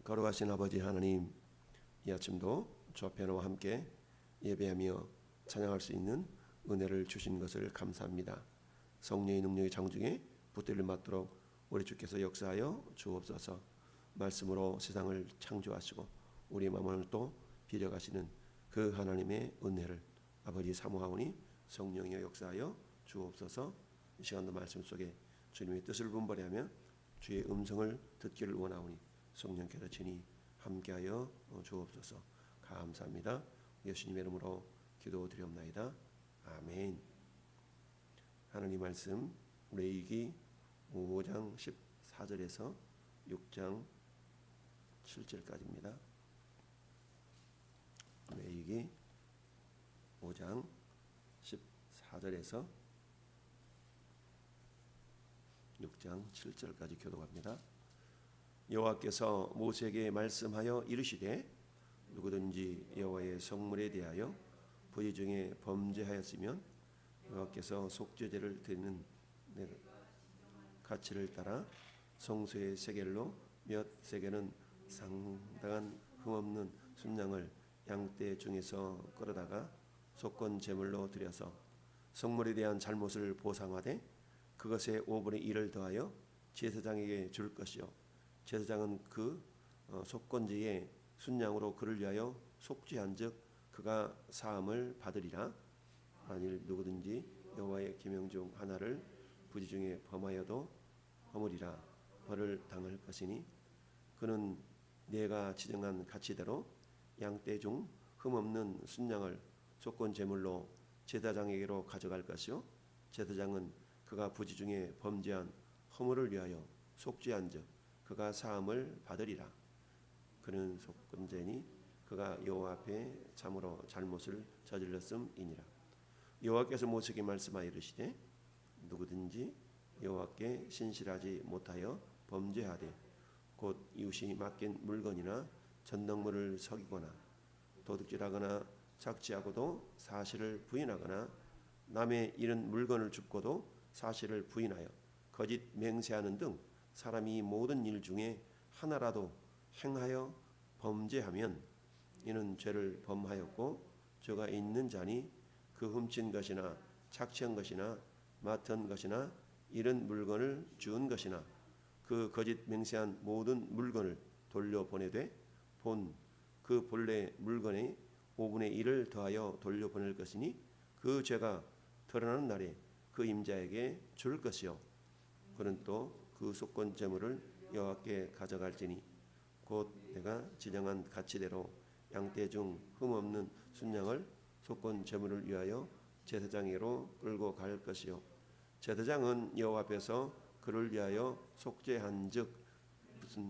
거룩하신 아버지 하나님, 이 아침도 주 앞에 나와 함께 예배하며 찬양할 수 있는 은혜를 주신 것을 감사합니다. 성령의 능력이 장중에 붙들림 맞도록 우리 주께서 역사하여 주옵소서. 말씀으로 세상을 창조하시고 우리 마음을 또 비려가시는 그 하나님의 은혜를 아버지 사모하오니 성령이여 역사하여 주옵소서. 이 시간도 말씀 속에 주님의 뜻을 분별하며 주의 음성을 듣기를 원하오니 성령께서 친히 함께하여 주옵소서. 감사합니다. 예수님의 이름으로 기도드리옵나이다. 아멘. 하나님 말씀 레위기 5장 14절에서 6장 7절까지입니다. 레위기 5장 14절에서 6장 7절까지 교독합니다. 여호와께서 모세에게 말씀하여 이르시되 누구든지 여호와의 성물에 대하여 부지 중에 범죄하였으면 여호와께서 속죄제를 드리는 가치를 따라 성소의 세겔로 몇 세겔은 상당한 흠없는 순양을 양떼 중에서 끌어다가 속건 제물로 드려서 성물에 대한 잘못을 보상하되 그것의 5분의 1을 더하여 제사장에게 줄 것이요 제사장은 그 속건제의 순양으로 그를 위하여 속죄한즉 그가 사함을 받으리라. 만일 누구든지 여호와의 계명 중 하나를 부지 중에 범하여도 허물이라 벌을 당할 것이니 그는 내가 지정한 가치대로 양떼 중 흠없는 순양을 속건 제물로 제사장에게로 가져갈 것이요 제사장은 그가 부지 중에 범죄한 허물을 위하여 속죄한즉 그가 사함을 받으리라. 그는 속건제니 그가 여호와 앞에 참으로 잘못을 저질렀음이니라. 여호와께서 모세에게 말씀하여 이르시되 누구든지 여호와께 신실하지 못하여 범죄하되 곧 이웃이 맡긴 물건이나 전덕물을 속이거나 도둑질하거나 착취하고도 사실을 부인하거나 남의 잃은 물건을 줍고도 사실을 부인하여 거짓 맹세하는 등 사람이 모든 일 중에 하나라도 행하여 범죄하면 이는 죄를 범하였고 죄가 있는 자니 그 훔친 것이나 착취한 것이나 맡은 것이나 잃은 물건을 주운 것이나 그 거짓 맹세한 모든 물건을 돌려보내되 본 그 본래 물건의 5분의 1을 더하여 돌려보낼 것이니 그 죄가 드러나는 날에 그 임자에게 줄 것이요 그는 또 그 속건 제물을 여호와께 가져갈지니 곧 내가 지정한 가치대로 양떼 중 흠없는 순양을 속건 제물을 위하여 제사장에게로 끌고 갈 것이요 제사장은 여호와 앞에서 그를 위하여 속죄한즉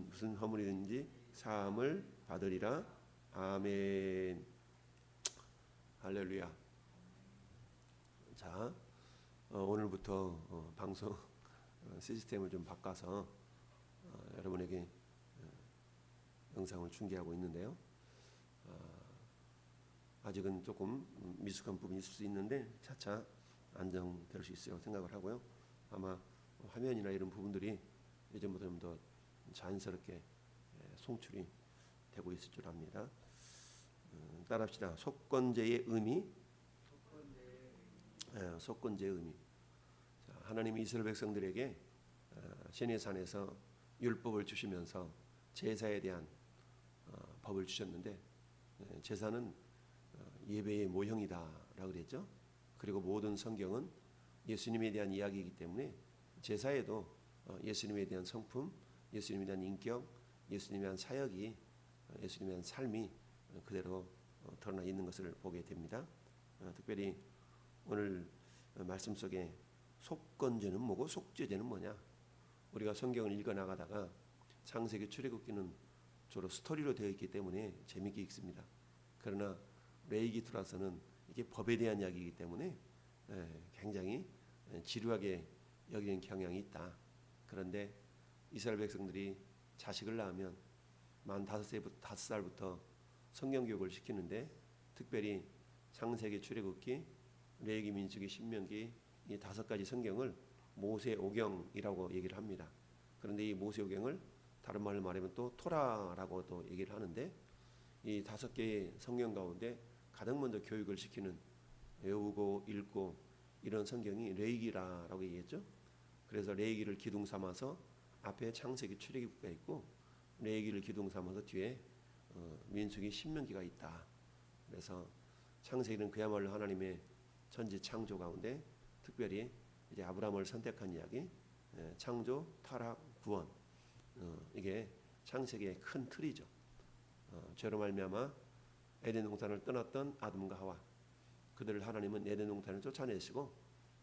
무슨 허물이든지 사함을 받으리라. 아멘. 할렐루야. 자, 오늘부터 방송 시스템을 좀 바꿔서 여러분에게 영상을 중계하고 있는데요. 아직은 조금 미숙한 부분이 있을 수 있는데 차차 안정될 수 있으라고 생각을 하고요. 아마 화면이나 이런 부분들이 예전보다 좀 더 자연스럽게 송출이 되고 있을 줄 압니다. 따라합시다. 속건제의 의미. 속건제의 의미. 하나님이 이스라엘 백성들에게 시내산에서 율법을 주시면서 제사에 대한 법을 주셨는데 제사는 예배의 모형이다라고 그랬죠. 그리고 모든 성경은 예수님에 대한 이야기이기 때문에 제사에도 예수님에 대한 성품, 예수님에 대한 인격, 예수님에 대한 사역이 예수님에 대한 삶이 그대로 드러나 있는 것을 보게 됩니다. 특별히 오늘 말씀 속에 속건제는 뭐고 속죄제는 뭐냐? 우리가 성경을 읽어 나가다가 창세기 출애굽기는 주로 스토리로 되어 있기 때문에 재미있게 읽습니다. 그러나 레위기 들어서는 이게 법에 대한 이야기이기 때문에 굉장히 지루하게 여기는 경향이 있다. 그런데 이스라엘 백성들이 자식을 낳으면 만 5살부터 성경 교육을 시키는데 특별히 창세기, 출애굽기, 레위기, 민수기, 신명기 이 5가지 성경을 모세오경이라고 얘기를 합니다. 그런데 이 모세오경을 다른 말로 말하면 또 토라라고도 얘기를 하는데, 이 5개의 성경 가운데 가장 먼저 교육을 시키는, 외우고 읽고 이런 성경이 레위기라고 얘기했죠. 그래서 레위기를 기둥 삼아서 앞에 창세기, 출애굽기가 있고, 레위기를 기둥 삼아서 뒤에 민수기, 신명기가 있다. 그래서 창세기는 그야말로 하나님의 천지 창조 가운데 특별히 이제 아브라함을 선택한 이야기, 창조, 타락, 구원, 이게 창세기의 큰 틀이죠. 죄로 말미암아 에덴 동산을 떠났던 아담과 하와, 그들을 하나님은 에덴 동산을 쫓아내시고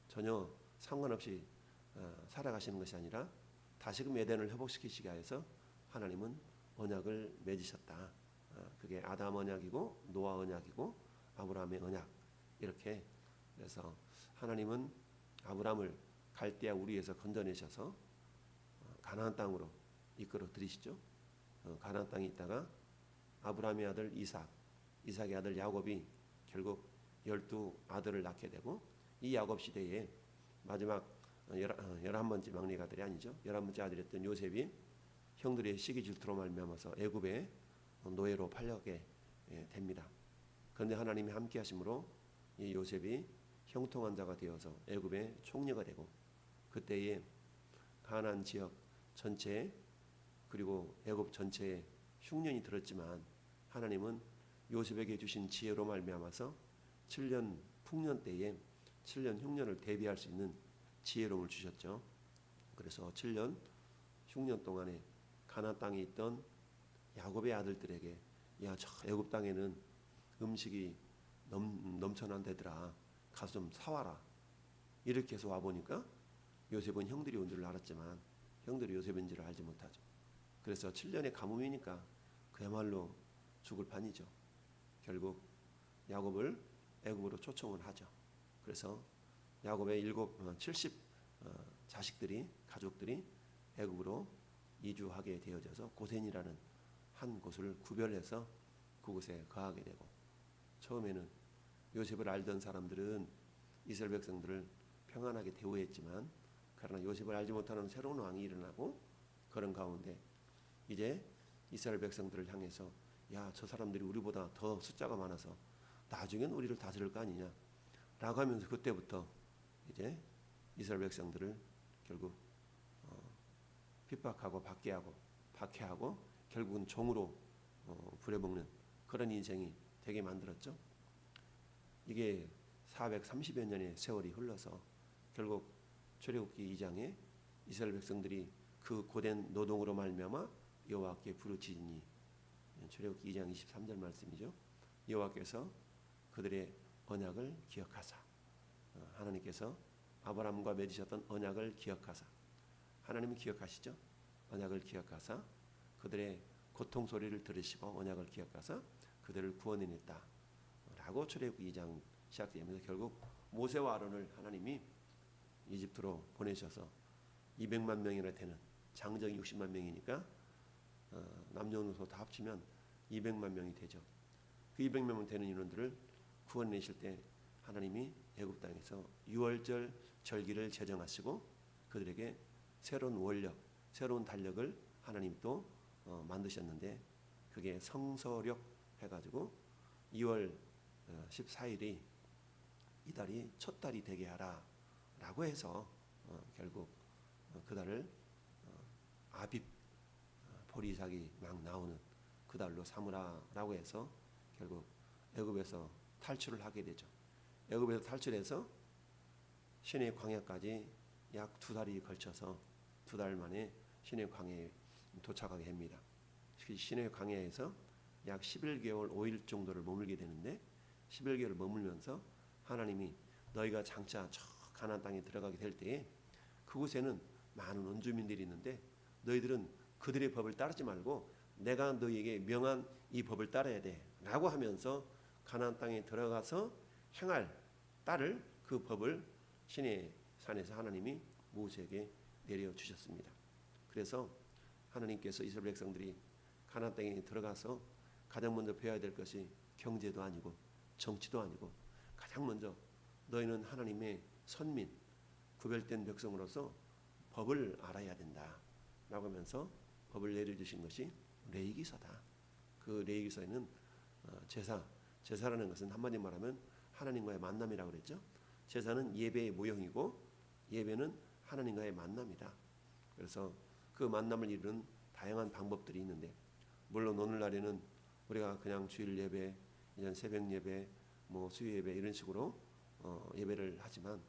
전혀 상관없이 살아가시는 것이 아니라 다시금 에덴을 회복시키시기 위해서 하나님은 언약을 맺으셨다. 그게 아담 언약이고 노아 언약이고 아브라함의 언약, 이렇게. 그래서 하나님은 아브라함을 갈대아 우리에서 건져내셔서 가나안 땅으로 이끌어 들이시죠. 가나안 땅에 있다가 아브라함의 아들 이삭, 이삭의 아들 야곱이 결국 12아들을 낳게 되고, 이 야곱 시대에 마지막 11번째 막내 아들이 아니죠. 11번째 아들이었던 요셉이 형들의 시기 질투로 말미암아서 애굽에 노예로 팔려게 됩니다. 그런데 하나님이 함께 하심으로 이 요셉이 형통한 자가 되어서 애굽의 총리가 되고, 그때에 가나안 지역 전체에 그리고 애굽 전체에 흉년이 들었지만 하나님은 요셉에게 주신 지혜로 말미암아서 7년 풍년 때에 7년 흉년을 대비할 수 있는 지혜로움을 주셨죠. 그래서 7년 흉년 동안에 가나안 땅에 있던 야곱의 아들들에게, 야, 저 애굽 땅에는 음식이 넘쳐난 데더라, 가서 좀 사와라. 이렇게 해서 와보니까 요셉은 형들이 온 줄 알았지만 형들이 요셉인 줄 알지 못하죠. 그래서 7년의 가뭄이니까 그야말로 죽을 판이죠. 결국 야곱을 애굽으로 초청을 하죠. 그래서 야곱의 70 자식들이, 가족들이 애굽으로 이주하게 되어져서 고센이라는 한 곳을 구별해서 그곳에 거하게 되고, 처음에는 요셉을 알던 사람들은 이스라엘 백성들을 평안하게 대우했지만, 그러나 요셉을 알지 못하는 새로운 왕이 일어나고, 그런 가운데 이제 이스라엘 백성들을 향해서, 야, 저 사람들이 우리보다 더 숫자가 많아서 나중엔 우리를 다스릴 거 아니냐 라고 하면서 그때부터 이제 이스라엘 백성들을 결국 핍박하고 박해하고 결국은 종으로 부려먹는 그런 인생이 되게 만들었죠. 이게 430여 년의 세월이 흘러서 결국 출애굽기 2장에 이스라엘 백성들이 그 고된 노동으로 말미암아 여호와께 부르짖으니, 출애굽기 2장 23절 말씀이죠. 여호와께서 그들의 언약을 기억하사, 하나님께서 아브라함과 맺으셨던 언약을 기억하사, 하나님은 기억하시죠. 언약을 기억하사 그들의 고통 소리를 들으시고 언약을 기억하사 그들을 구원해냈다 라고 출애굽기 2장 시작되면서 결국 모세와 아론을 하나님이 이집트로 보내셔서 200만 명이나 되는, 장정이 60만 명이니까 남녀노소 다 합치면 200만 명이 되죠. 그 200명 되는 인원들을 구원내실 때 하나님이 애굽 땅에서 유월절 절기를 제정하시고 그들에게 새로운 원력, 새로운 달력을 하나님 또 만드셨는데, 그게 성서력 해가지고 2월 14일이 이 달이 첫 달이 되게 하라 라고 해서 결국 그 달을 아빕, 보리삭이 막 나오는 그 달로 삼으라라고 해서 결국 애굽에서 탈출을 하게 되죠. 애굽에서 탈출해서 시내 광야까지 약 2달이 걸쳐서 2달 만에 시내 광야에 도착하게 됩니다. 시내 광야에서 약 11개월 5일 정도를 머물게 되는데, 11개월 머물면서 하나님이 너희가 장차 저 가나안 땅에 들어가게 될 때에 그곳에는 많은 원주민들이 있는데 너희들은 그들의 법을 따르지 말고 내가 너희에게 명한 이 법을 따라야 돼 라고 하면서 가나안 땅에 들어가서 따를 그 법을 시내 산에서 하나님이 모세에게 내려주셨습니다. 그래서 하나님께서 이스라엘 백성들이 가나안 땅에 들어가서 가장 먼저 배워야 될 것이 경제도 아니고 정치도 아니고, 가장 먼저 너희는 하나님의 선민, 구별된 백성으로서 법을 알아야 된다 라고 하면서 법을 내려주신 것이 레위기서다. 그 레위기서에는 제사라는 것은 한마디 말하면 하나님과의 만남이라고 그랬죠. 제사는 예배의 모형이고 예배는 하나님과의 만남이다. 그래서 그 만남을 이루는 다양한 방법들이 있는데, 물론 오늘날에는 우리가 그냥 주일 예배, 이전 새벽 예배, 수요 예배 이런 식으로 예배를 하지만,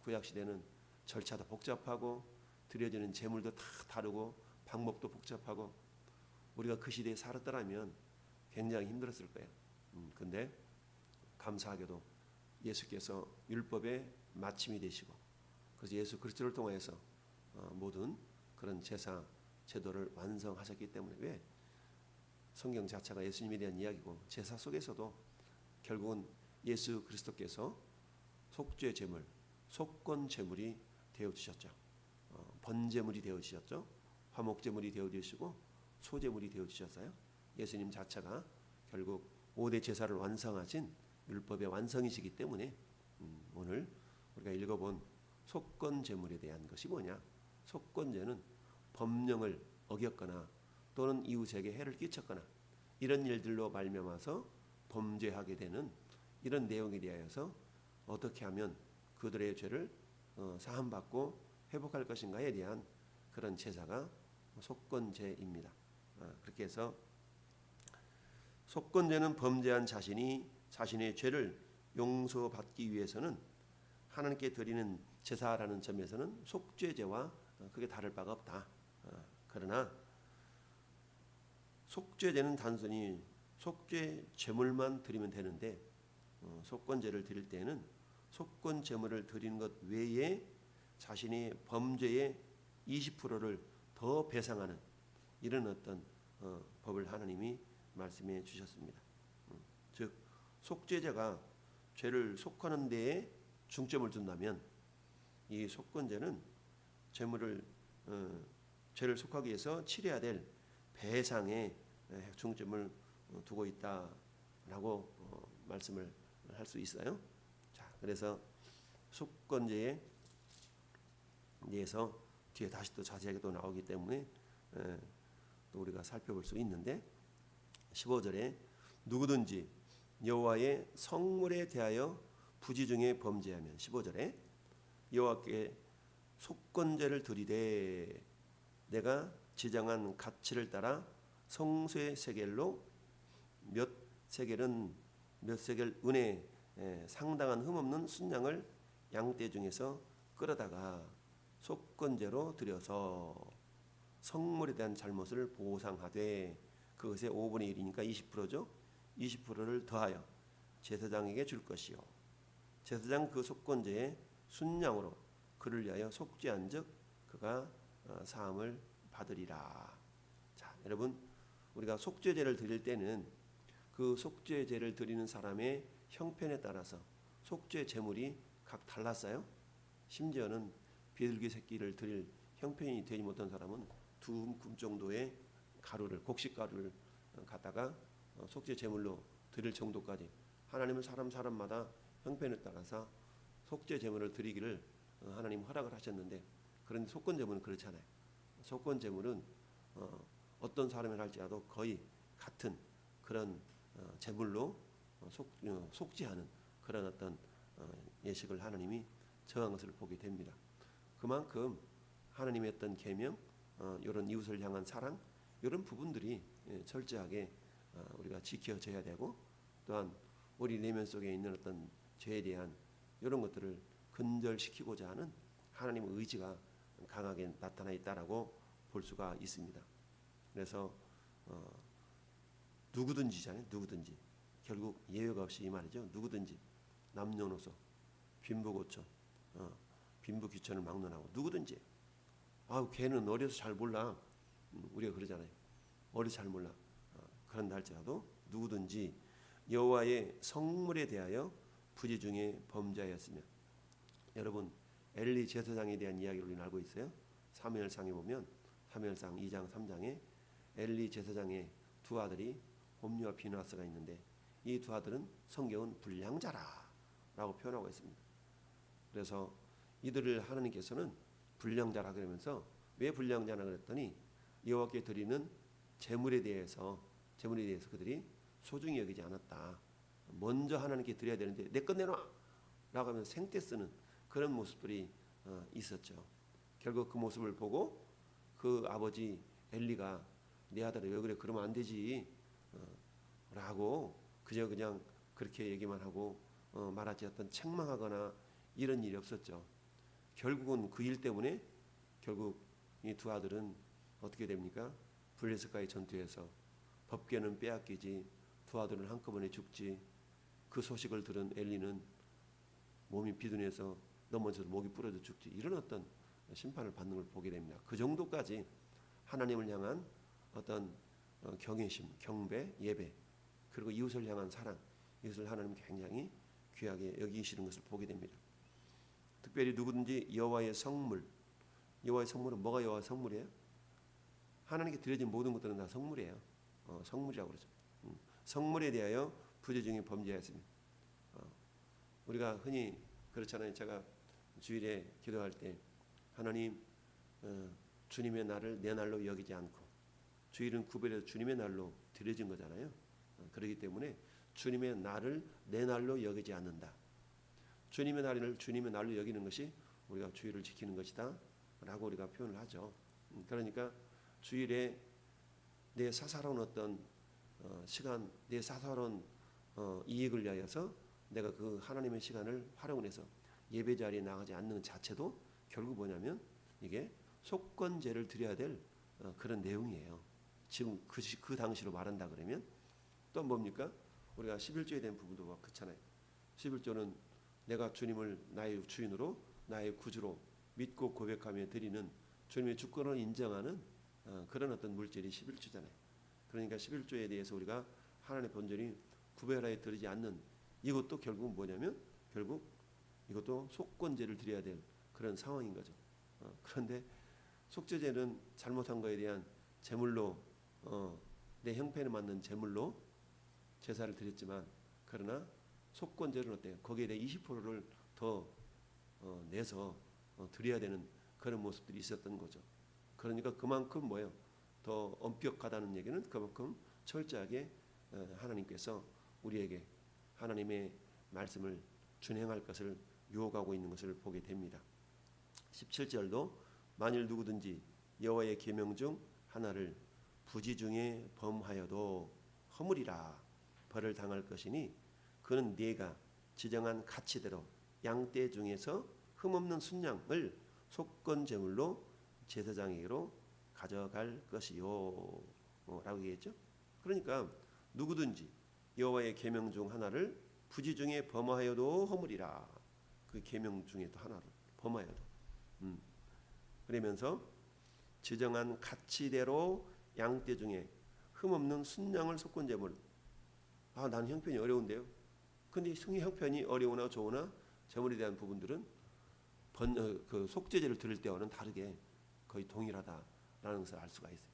구약 시대는 절차도 복잡하고 드려지는 제물도 다 다르고 방법도 복잡하고, 우리가 그 시대에 살았더라면 굉장히 힘들었을 거예요. 근데 감사하게도 예수께서 율법의 마침이 되시고, 그래서 예수 그리스도를 통해서 모든 그런 제사 제도를 완성하셨기 때문에, 왜 성경 자체가 예수님에 대한 이야기고, 제사 속에서도 결국은 예수 그리스도께서 속죄 제물, 속건 제물이 되어 주셨죠. 번제물이 되어 주셨죠. 화목 제물이 되어 주시고 소제물이 되어 주셨어요. 예수님 자체가 결국 5대 제사를 완성하신 율법의 완성이시기 때문에 오늘 우리가 읽어본 속건 제물에 대한 것이 뭐냐? 속건제는 법령을 어겼거나 또는 이웃에게 해를 끼쳤거나 이런 일들로 말미암아서 범죄하게 되는 이런 내용에 대하여서 어떻게 하면 그들의 죄를 사함받고 회복할 것인가에 대한 그런 제사가 속건제입니다. 그렇게 해서 속건제는 범죄한 자신이 자신의 죄를 용서받기 위해서는 하나님께 드리는 제사라는 점에서는 속죄제와 크게 다를 바가 없다. 그러나 속죄제는 단순히 속죄 제물만 드리면 되는데, 속건제를 드릴 때에는 속건 제물을 드리는 것 외에 자신의 범죄의 20%를 더 배상하는 이런 어떤 법을 하나님이 말씀해 주셨습니다. 즉 속죄제가 죄를 속하는 데에 중점을 둔다면, 이 속건제는 죄를 속하기 위해서 치러야 될 배상에 중점을 두고 있다라고 말씀을 할 수 있어요. 자, 그래서 속건제에 대해서 뒤에 다시 또 자세하게 또 나오기 때문에 또 우리가 살펴볼 수 있는데, 15절에 누구든지 여호와의 성물에 대하여 부지 중에 범죄하면, 15절에 여호와께 속건제를 드리되 내가 지정한 가치를 따라 성소의 세겔로 몇 세겔 은에 상당한 흠없는 순양을 양떼 중에서 끌어다가 속건제로 드려서 성물에 대한 잘못을 보상하되, 그것의 5분의 1이니까 20%죠. 20%를 더하여 제사장에게 줄 것이요, 제사장 그 속건제의 순양으로 그를 위하여 속죄한즉 그가 사함을 받으리라. 자, 여러분, 우리가 속죄제를 드릴 때는 그 속죄제를 드리는 사람의 형편에 따라서 속죄 제물이 각 달랐어요. 심지어는 비둘기 새끼를 드릴 형편이 되지 못한 사람은 2움큼 정도의 가루를, 곡식 가루를 갖다가 속죄 제물로 드릴 정도까지, 하나님은 사람마다 형편에 따라서 속죄 제물을 드리기를 하나님 허락을 하셨는데, 그런데 속건 제물은 그렇지 않아요. 속건 제물은 어떤 사람이 할지라도 거의 같은 그런 제물로 속죄하는 그런 어떤 예식을 하나님이 정한 것을 보게 됩니다. 그만큼 하나님의 어떤 계명, 이런 이웃을 향한 사랑, 이런 부분들이 철저하게 우리가 지켜져야 되고, 또한 우리 내면 속에 있는 어떤 죄에 대한 이런 것들을 근절시키고자 하는 하나님의 의지가 강하게 나타나 있다라고 볼 수가 있습니다. 그래서 누구든지잖아요. 누구든지, 결국 예외가 없이 이 말이죠. 누구든지 남녀노소, 빈부고초, 빈부귀천을 막론하고 누구든지, 걔는 어려서 잘 몰라, 우리가 그러잖아요. 어려서 잘 몰라. 그런다 할지라도 누구든지 여호와의 성물에 대하여 부지 중에 범죄하였으면, 여러분 엘리 제사장에 대한 이야기를 우리는 알고 있어요. 사무엘상에 보면, 사무엘상 2장 3장에 엘리 제사장의 두 아들이 홈리와 비느하스가 있는데, 이 두 아들은 성경은 불량자라고 표현하고 있습니다. 그래서 이들을 하나님께서는 불량자라 그러면서, 왜 불량자라 그랬더니 여호와께 드리는 제물에 대해서 그들이 소중히 여기지 않았다. 먼저 하나님께 드려야 되는데 내 것 내놔 라고 하면 생떼 쓰는 그런 모습들이 있었죠. 결국 그 모습을 보고 그 아버지 엘리가 내 아들아 왜 그래 그러면 안 되지 라고 그냥 그렇게 얘기만 하고 말하지 어떤 책망하거나 이런 일이 없었죠. 결국은 그 일 때문에 결국 이 두 아들은 어떻게 됩니까? 블레셋과의 전투에서 법궤는 빼앗기지 두 아들은 한꺼번에 죽지. 그 소식을 들은 엘리는 몸이 비둔해서 넘어져서 목이 부러져 죽지. 이런 어떤 심판을 받는 걸 보게 됩니다. 그 정도까지 하나님을 향한 어떤 경외심, 경배, 예배 그리고 이웃을 향한 사랑 이것을 하나님 굉장히 귀하게 여기시는 것을 보게 됩니다. 특별히 누구든지 여호와의 성물, 여호와의 성물은 뭐가 여호와의 성물이에요? 하나님께 드려진 모든 것들은 다 성물이에요. 성물이라고 그러죠. 성물에 대하여 부재중에 범죄하였으며 우리가 흔히 그렇잖아요. 제가 주일에 기도할 때 하나님 주님의 날을 내 날로 여기지 않고 주일은 구별해서 주님의 날로 드려진 거잖아요. 그렇기 때문에 주님의 날을 내 날로 여기지 않는다. 주님의 날을 주님의 날로 여기는 것이 우리가 주일을 지키는 것이다 라고 우리가 표현을 하죠. 그러니까 주일에 내 사사로운 어떤 시간, 내 사사로운 이익을 위하여서 내가 그 하나님의 시간을 활용해서 예배 자리에 나가지 않는 자체도 결국 뭐냐면 이게 속건제를 드려야 될 그런 내용이에요. 지금 그 당시로 말한다 그러면 또 뭡니까? 우리가 11조에 대한 부분도 그렇잖아요. 11조는 내가 주님을 나의 주인으로 나의 구주로 믿고 고백하며 드리는 주님의 주권을 인정하는 그런 어떤 물질이 11조잖아요. 그러니까 11조에 대해서 우리가 하나님의 본전이 구별하여 드리지 않는 이것도 결국은 뭐냐면 결국 이것도 속건제를 드려야 될 그런 상황인 거죠. 그런데 속죄제는 잘못한 거에 대한 제물로 내 형편에 맞는 제물로 제사를 드렸지만 그러나 속건제는 어때요? 거기에 대해 20%를 더 내서 드려야 되는 그런 모습들이 있었던 거죠. 그러니까 그만큼 뭐예요? 더 엄격하다는 얘기는 그만큼 철저하게 하나님께서 우리에게 하나님의 말씀을 준행할 것을 유혹하고 있는 것을 보게 됩니다. 17절도 만일 누구든지 여호와의 계명 중 하나를 부지 중에 범하여도 허물이라 벌을 당할 것이니 그는 네가 지정한 가치대로 양떼 중에서 흠없는 순양을 속건제물로 제사장에게로 가져갈 것이요 라고 얘기했죠. 그러니까 누구든지 여호와의 계명 중 하나를 부지 중에 범하여도 허물이라. 그 계명 중에 또 하나를 범하여도 그러면서 지정한 가치대로 양떼 중에 흠없는 순양을 속건제물. 나는 형편이 어려운데요. 근데 승희 형편이 어려우나 좋으나 제물에 대한 부분들은 그 속죄제를 드릴 때와는 다르게 거의 동일하다라는 것을 알 수가 있어요.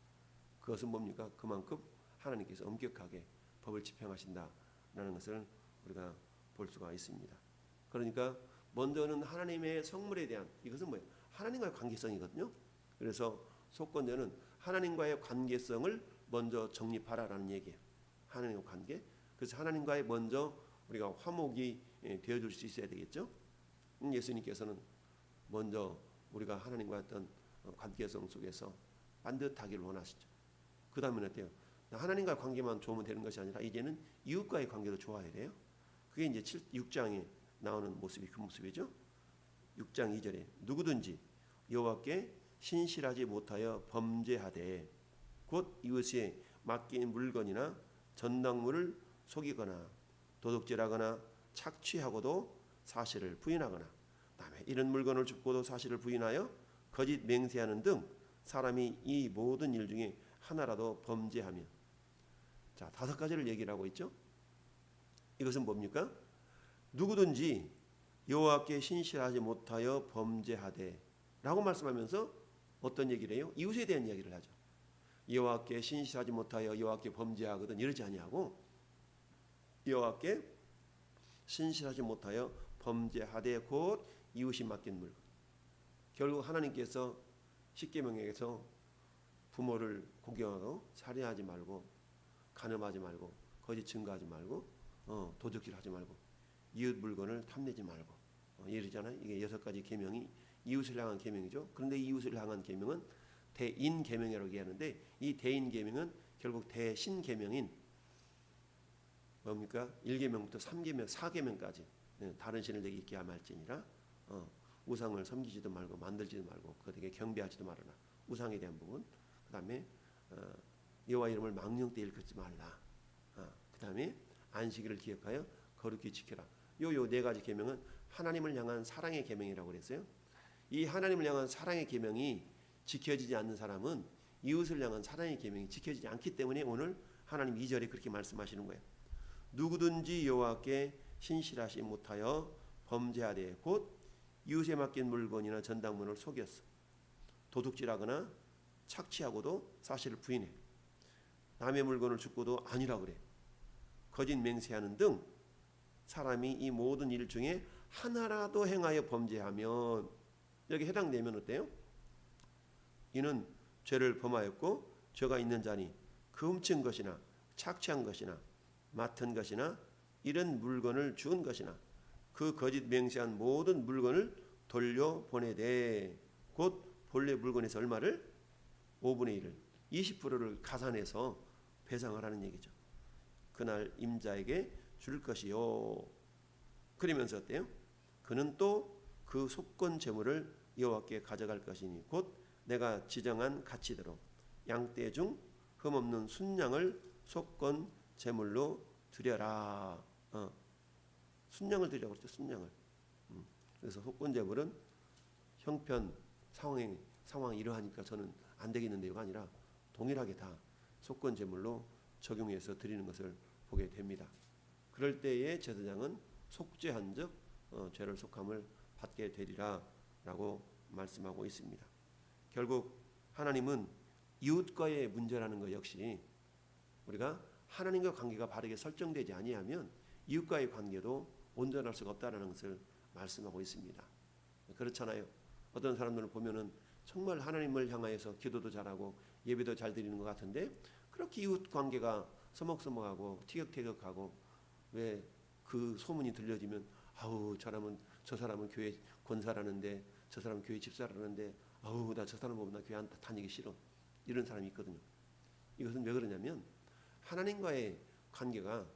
그것은 뭡니까? 그만큼 하나님께서 엄격하게 법을 집행하신다라는 것을 우리가 볼 수가 있습니다. 그러니까 먼저는 하나님의 성물에 대한 이것은 뭐예요? 하나님과의 관계성이거든요. 그래서 속건제는 하나님과의 관계성을 먼저 정립하라라는 얘기예요. 하나님과 관계. 그래서 하나님과의 먼저 우리가 화목이 되어줄 수 있어야 되겠죠. 예수님께서는 먼저 우리가 하나님과 어떤 관계성 속에서 반듯하기를 원하시죠. 그 다음에 어때요? 하나님과의 관계만 좋으면 되는 것이 아니라 이제는 이웃과의 관계도 좋아야 돼요. 그게 이제 6장에 나오는 모습이 그 모습이죠. 6장 2절에 누구든지 여호와께 신실하지 못하여 범죄하되 곧 이웃에 맡긴 물건이나 전당물을 속이거나 도둑질하거나 착취하고도 사실을 부인하거나 다음에 이런 물건을 줍고도 사실을 부인하여 거짓 맹세하는 등 사람이 이 모든 일 중에 하나라도 범죄하면 자 5가지를 얘기를 하고 있죠. 이것은 뭡니까? 누구든지 여호와께 신실하지 못하여 범죄하되 라고 말씀하면서 어떤 얘기를 해요? 이웃에 대한 이야기를 하죠. 여호와께 신실하지 못하여 여호와께 범죄하거든 이러지 아니하고 여호와께 신실하지 못하여 범죄하되 곧 이웃이 맡긴 물건. 결국 하나님께서 십계명에서 부모를 공경하고 살인하지 말고 간음하지 말고 거짓 증거하지 말고 도적질하지 말고 이웃 물건을 탐내지 말고 이러잖아요. 이게 6가지 계명이 이웃을 향한 계명이죠. 그런데 이웃을 향한 계명은 대인 계명이라고 얘기하는데 이 대인 계명은 결국 대신 계명인 뭡니까? 1계명부터 3계명, 4계명까지 다른 신을 내게 있게 말지니라 우상을 섬기지도 말고 만들지도 말고 그에게 경배하지도 말아라. 우상에 대한 부분. 그다음에 여호와 이름을 망령되 일컫지 말라. 그다음에 안식일을 기억하여 거룩히 지켜라. 요 4가지 계명은 하나님을 향한 사랑의 계명이라고 그랬어요. 이 하나님을 향한 사랑의 계명이 지켜지지 않는 사람은 이웃을 향한 사랑의 계명이 지켜지지 않기 때문에 오늘 하나님 2절에 그렇게 말씀하시는 거예요. 누구든지 여호와께 신실하시 못하여 범죄하되 곧 이웃에 맡긴 물건이나 전당문을 속였어. 도둑질하거나 착취하고도 사실을 부인해. 남의 물건을 줍고도 아니라 그래. 거짓 맹세하는 등 사람이 이 모든 일 중에 하나라도 행하여 범죄하면 여기 해당되면 어때요? 이는 죄를 범하였고 죄가 있는 자니 그 훔친 것이나 착취한 것이나 맡은 것이나 이런 물건을 주운 것이나 그 거짓 맹세한 모든 물건을 돌려보내되 곧 본래 물건에서 얼마를? 5분의 1을 20%를 가산해서 배상을 하는 얘기죠. 그날 임자에게 줄 것이요. 그러면서 어때요? 그는 또 그 속건 제물을 여호와께 가져갈 것이니 곧 내가 지정한 가치대로 양떼 중 흠없는 순양을 속건 제물로 드려라. 순양을 드리라고 그랬죠. 순양을. 그래서 속건 제물은 형편 상황이 이러하니까 저는 안 되겠는데요가 아니라 동일하게 다 속건 제물로 적용해서 드리는 것을 보게 됩니다. 그럴 때에 제사장은 속죄한즉 죄를 속함을 받게 되리라라고 말씀하고 있습니다. 결국 하나님은 이웃과의 문제라는 것 역시 우리가 하나님과 관계가 바르게 설정되지 아니하면 이웃과의 관계도 온전할 수가 없다는 것을 말씀하고 있습니다. 그렇잖아요. 어떤 사람들을 보면은 정말 하나님을 향하여서 기도도 잘하고 예배도 잘 드리는 것 같은데 그렇게 이웃 관계가 서먹서먹하고 티격태격하고 왜 그 소문이 들려지면 아우 저 사람은 교회 권사라는데 저 사람은 교회 집사라는데 아우 나 저 사람 보면 나 교회 안 다니기 싫어 이런 사람이 있거든요. 이것은 왜 그러냐면 하나님과의 관계가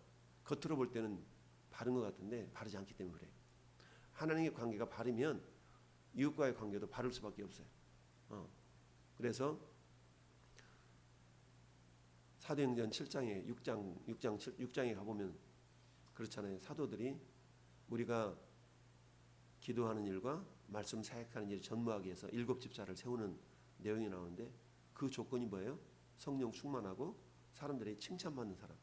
겉으로 볼 때는 바른 것 같은데 바르지 않기 때문에 그래요. 하나님의 관계가 바르면 이웃과의 관계도 바를 수밖에 없어요. 그래서 사도행전 7장에 6장에 가보면 그렇잖아요. 사도들이 우리가 기도하는 일과 말씀 사역하는 일을 전무하기 위해서 7 집사를 세우는 내용이 나오는데 그 조건이 뭐예요? 성령 충만하고 사람들의 칭찬받는 사람.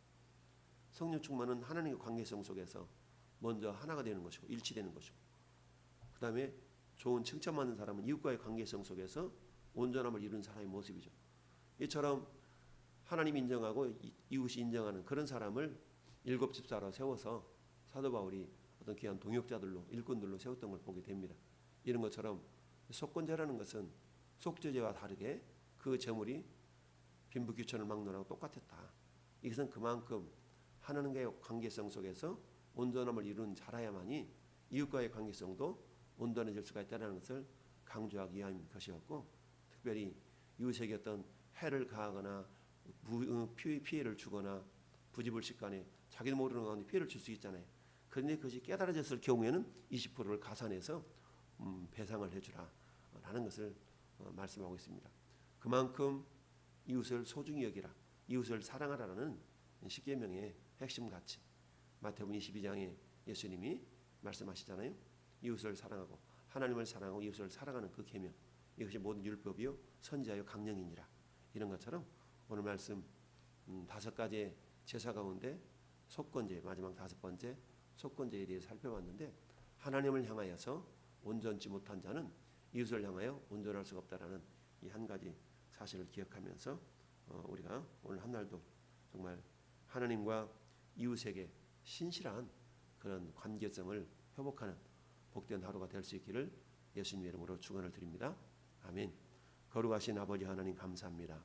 성령 충만은 하나님의 관계성 속에서 먼저 하나가 되는 것이고 일치되는 것이고 그 다음에 좋은 칭찬받는 사람은 이웃과의 관계성 속에서 온전함을 이룬 사람의 모습이죠. 이처럼 하나님 인정하고 이웃이 인정하는 그런 사람을 7 집사로 세워서 사도 바울이 어떤 귀한 동역자들로 일꾼들로 세웠던 걸 보게 됩니다. 이런 것처럼 속건제라는 것은 속죄제와 다르게 그 제물이 빈부귀천을 막론하고 똑같았다. 이것은 그만큼 하나님과의 관계성 속에서 온전함을 이룬 자라야만이 이웃과의 관계성도 온전해질 수가 있다는 것을 강조하기 위한 것이었고 특별히 이웃에게 어떤 해를 가하거나 피해를 주거나 부지불식간에 자기도 모르는 가운데 피해를 줄 수 있잖아요. 그런데 그것이 깨달아졌을 경우에는 20%를 가산해서 배상을 해주라 라는 것을 말씀하고 있습니다. 그만큼 이웃을 소중히 여기라, 이웃을 사랑하라는 십계명의 핵심 가치. 마태복음 22장에 예수님이 말씀하시잖아요. 이웃을 사랑하고 하나님을 사랑하고 이웃을 사랑하는 그 계명, 이것이 모든 율법이요 선지자요 강령이니라. 이런 것처럼 오늘 말씀 5가지의 제사 가운데 속건제, 마지막 5번째 속건제에 대해서 살펴봤는데 하나님을 향하여서 온전치 못한 자는 이웃을 향하여 온전할 수가 없다라는 이 한 가지 사실을 기억하면서 우리가 오늘 한 날도 정말 하나님과 이웃에게 신실한 그런 관계성을 회복하는 복된 하루가 될 수 있기를 예수님의 이름으로 축원을 드립니다. 아멘. 거룩하신 아버지 하나님 감사합니다.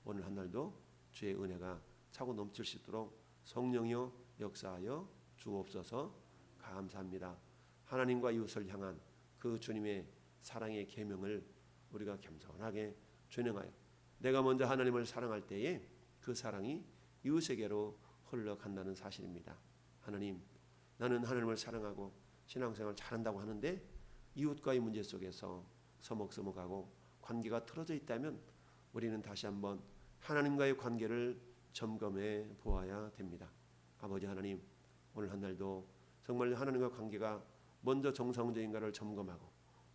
오늘 한 날도 주의 은혜가 차고 넘칠 수 있도록 성령이여 역사하여 주옵소서. 감사합니다. 하나님과 이웃을 향한 그 주님의 사랑의 계명을 우리가 겸손하게 준행하여 내가 먼저 하나님을 사랑할 때에 그 사랑이 이웃에게로 흘러간다는 사실입니다. 하나님, 나는 하나님을 사랑하고 신앙생활 잘한다고 하는데 이웃과의 문제 속에서 서먹서먹하고 관계가 틀어져 있다면 우리는 다시 한번 하나님과의 관계를 점검해 보아야 됩니다. 아버지 하나님, 오늘 한 날도 정말 하나님과 관계가 먼저 정상적인가를 점검하고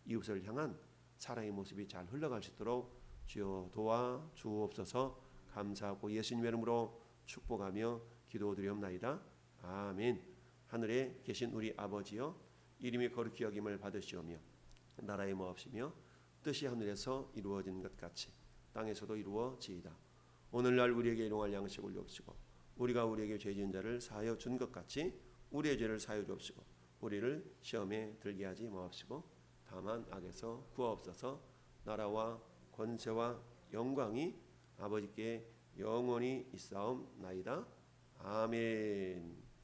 이웃을 향한 사랑의 모습이 잘 흘러갈 수 있도록 주여 도와 주옵소서. 감사하고 예수님의 이름으로 축복하며 기도드리옵나이다. 아멘. 하늘에 계신 우리 아버지여, 이름이 거룩히 여김을 받으시오며 나라의 모합시며 뜻이 하늘에서 이루어진 것 같이 땅에서도 이루어지이다. 오늘날 우리에게 일용할 양식을 주옵시고 우리가 우리에게 죄 지은 자를 사하여 준 것 같이 우리의 죄를 사하여 주옵시고 우리를 시험에 들게 하지 마옵시고 다만 악에서 구하옵소서. 나라와 권세와 영광이 아버지께 영원히 있사옵나이다. 아멘.